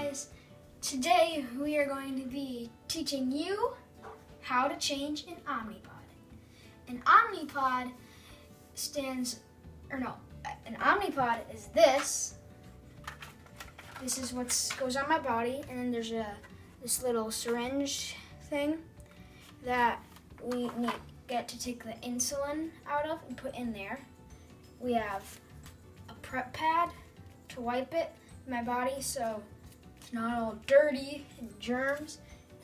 guys, today we are going to be teaching you how to change an OmniPod. An OmniPod an OmniPod is this. This is what goes on my body, and then there's this little syringe thing that we get to take the insulin out of and put in there. We have a prep pad to wipe it in my body so it's not all dirty and germs.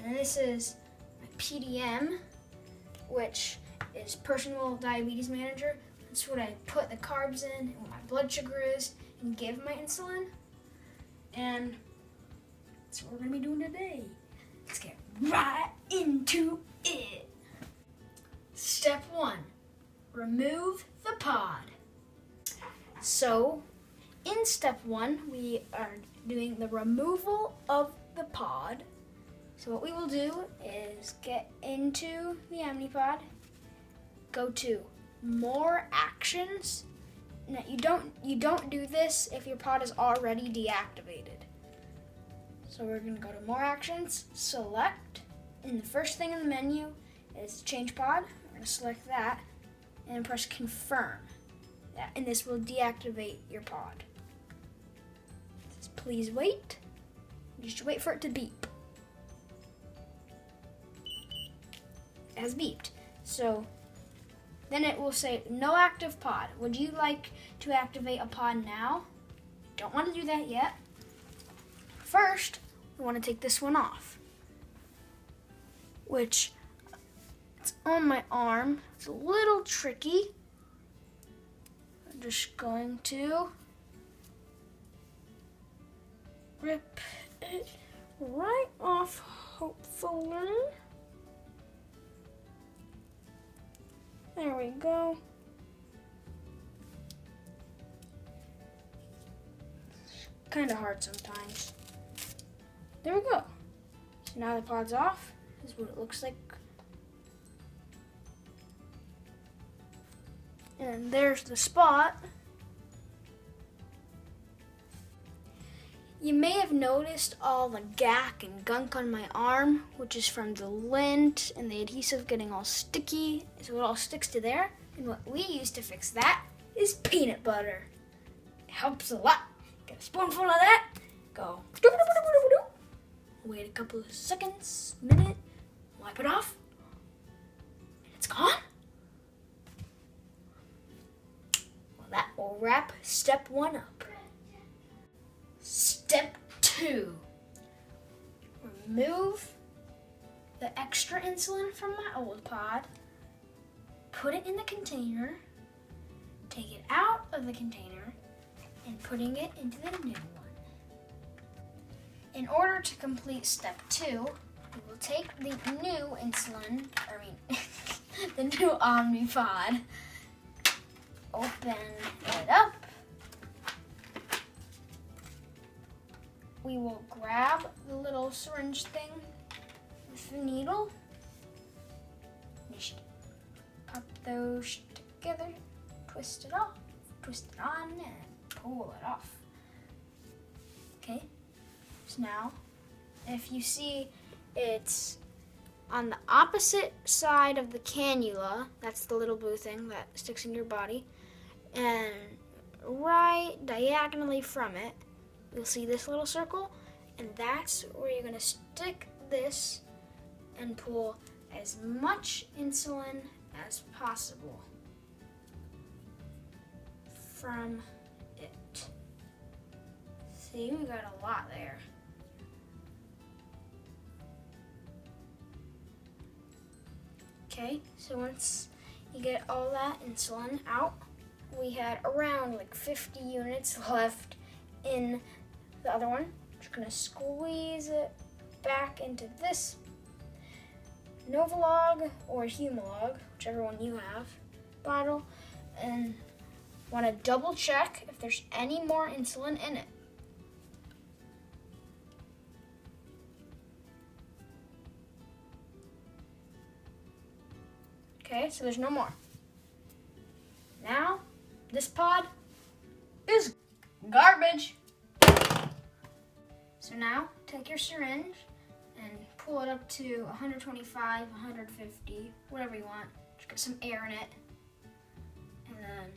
And this is my PDM, which is Personal Diabetes Manager. That's what I put the carbs in and what my blood sugar is and give my insulin. And that's what we're gonna be doing today. Let's get right into it. Step 1, remove the pod. So, in step 1, we are doing the removal of the pod. So what we will do is get into the OmniPod, go to More Actions. Now you don't do this if your pod is already deactivated. So we're gonna go to More Actions, select, and the first thing in the menu is Change Pod. We're gonna select that and press Confirm. And this will deactivate your pod. Please wait. Just wait for it to beep. It has beeped. So then it will say no active pod. Would you like to activate a pod now? Don't want to do that yet. First, we want to take this one off, which it's on my arm. It's a little tricky. I'm just going to rip it right off, hopefully. There we go. It's kind of hard sometimes. There we go. So now the pod's off. This is what it looks like. And there's the spot. You may have noticed all the gack and gunk on my arm, which is from the lint and the adhesive getting all sticky. So it all sticks to there. And what we use to fix that is peanut butter. It helps a lot. Get a spoonful of that. Go. Wait a couple of seconds, minute. Wipe it off. And it's gone. Well, that will wrap step 1 up. Step 2, remove the extra insulin from my old pod, put it in the container, take it out of the container, and putting it into the new one. In order to complete step 2, we will take the new the new OmniPod, open it up. We will grab the little syringe thing with the needle. Just pop those together, twist it off, twist it on, and pull it off. Okay, so now if you see it's on the opposite side of the cannula, that's the little blue thing that sticks in your body, and right diagonally from it, you'll see this little circle, and that's where you're going to stick this and pull as much insulin as possible from it. See, we got a lot there. Okay, so once you get all that insulin out, we had around like 50 units left in the other one. Just gonna squeeze it back into this Novolog or Humalog, whichever one you have, bottle, and want to double check if there's any more insulin in it. Okay, so there's no more. Now, this pod is garbage. So now take your syringe and pull it up to 125, 150, whatever you want. Just get some air in it. And then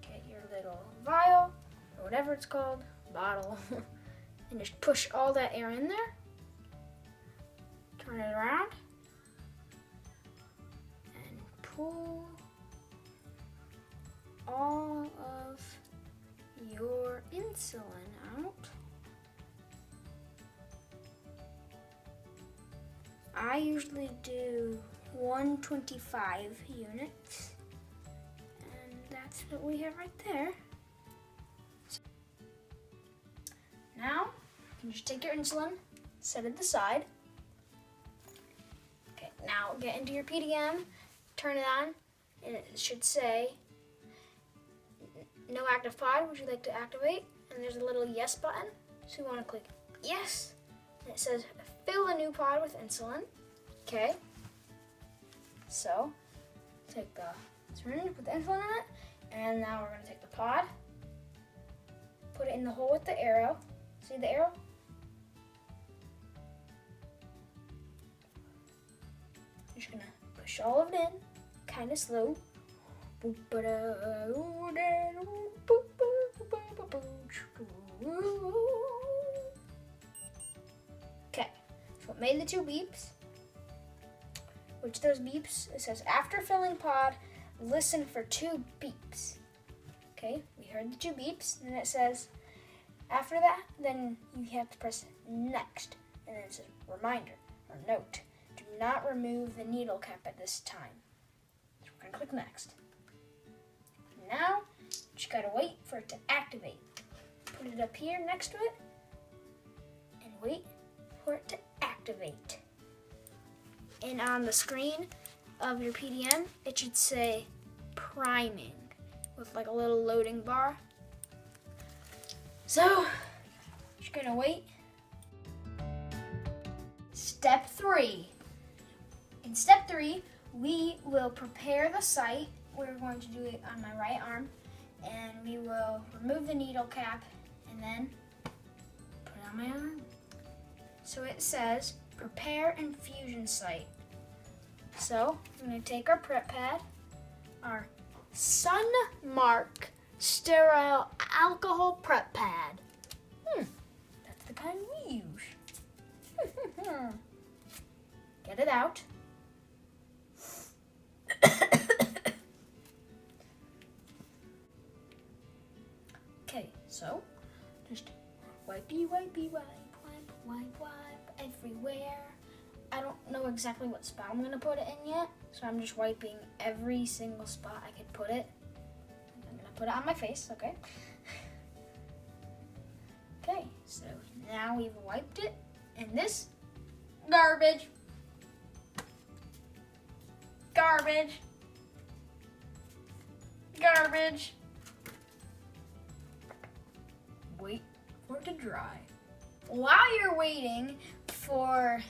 get your little vial, or whatever it's called, bottle, and just push all that air in there. Turn it around and pull all of your insulin out. I usually do 125 units, and that's what we have right there. Now, you can just take your insulin, set it aside. Okay, now get into your PDM, turn it on, and it should say, no active pod, would you like to activate? And there's a little yes button, so you want to click yes. And it says, fill a new pod with insulin. Okay, so take the syringe, put the insulin in it, and now we're going to take the pod, put it in the hole with the arrow. See the arrow? You're just going to push all of it in, kind of slow. Okay, so it made the 2 beeps. Which those beeps, it says, after filling pod, listen for 2 beeps. Okay, we heard the 2 beeps, and then it says, after that, then you have to press next. And then it says, reminder or note, do not remove the needle cap at this time. So we're gonna click next. Now, you just gotta wait for it to activate. Put it up here next to it, and wait for it to activate. And on the screen of your PDM, it should say priming with like a little loading bar. So, just gonna wait. Step 3. In step 3, we will prepare the site. We're going to do it on my right arm, and we will remove the needle cap and then put it on my arm. So it says, prepare infusion site. So I'm going to take our prep pad, our Sunmark sterile alcohol prep pad. That's the kind we use. Get it out. Okay, so just wipey, wipey, wipe, wipe, wipe, wipe everywhere. I don't know exactly what spot I'm gonna put it in yet, so I'm just wiping every single spot I could put it. I'm gonna put it on my face, okay? Okay, so now we've wiped it, and this garbage, garbage, garbage. Wait for it to dry. While you're waiting for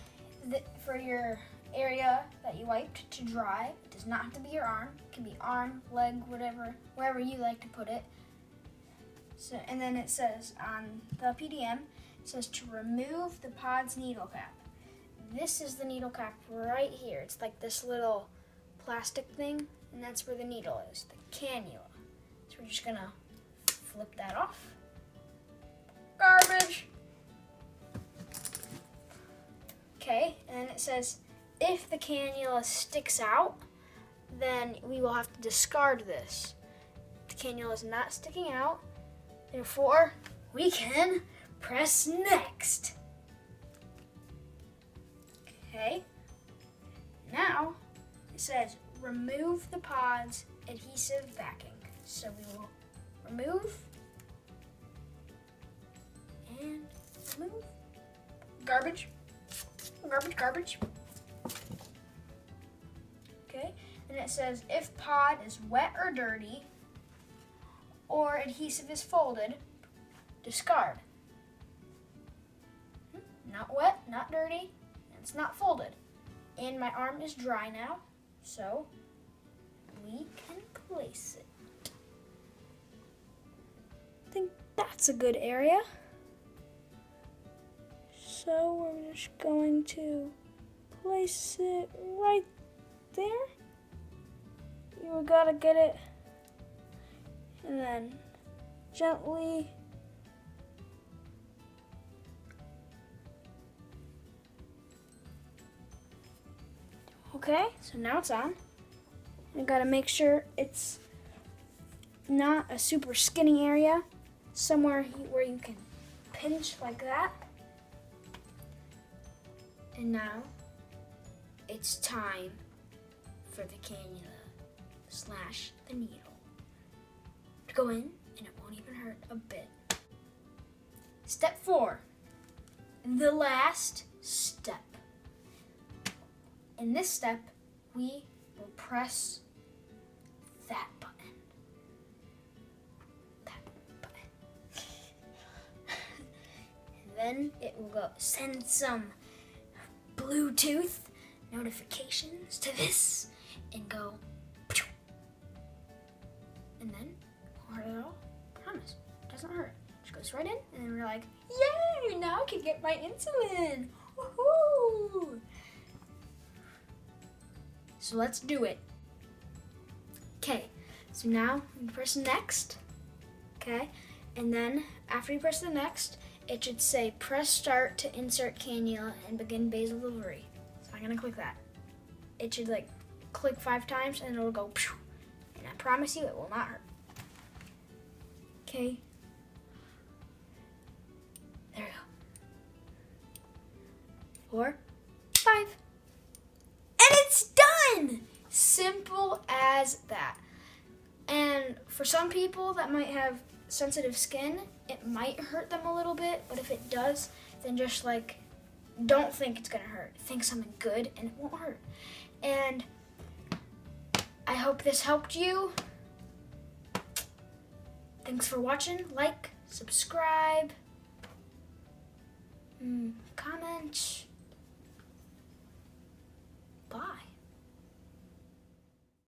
your area that you wiped to dry, it does not have to be your arm. It can be arm, leg, whatever, wherever you like to put it. So, and then it says on the PDM, it says to remove the pod's needle cap. This is the needle cap right here. It's like this little plastic thing, and that's where the needle is, the cannula. So we're just gonna flip that off. Garbage. Okay, and then it says, if the cannula sticks out, then we will have to discard this. The cannula is not sticking out, therefore, we can press next. Okay, now it says, remove the pod's adhesive backing. So we will remove and remove. Garbage. Garbage, garbage. Okay, and it says if pod is wet or dirty or adhesive is folded, discard. Not wet, not dirty, and it's not folded. And my arm is dry now, so we can place it. I think that's a good area. So we're just going to place it right there. You gotta get it, and then gently okay, so now it's on. You gotta make sure it's not a super skinny area, somewhere where you can pinch like that. And now it's time for the cannula / the needle to go in, and it won't even hurt a bit. Step 4, the last step. In this step, we will press that button. That button. And then it will go send some Bluetooth notifications to this and go, and then it won't hurt at all. Promise. It doesn't hurt. It just goes right in, and then we're like, yay, now I can get my insulin. Woohoo! So let's do it. Okay, so now you press next. Okay, and then after you press the next, it should say press start to insert cannula and begin basal delivery. So I'm gonna click that. It should like click 5 times and it'll go, and I promise you it will not hurt. Okay. There we go. 4, 5. And it's done! Simple as that. And for some people that might have sensitive skin, it might hurt them a little bit, but if it does, then just like, don't think it's gonna hurt. Think something good and it won't hurt. And I hope this helped you. Thanks for watching. Like, subscribe, comment. Bye.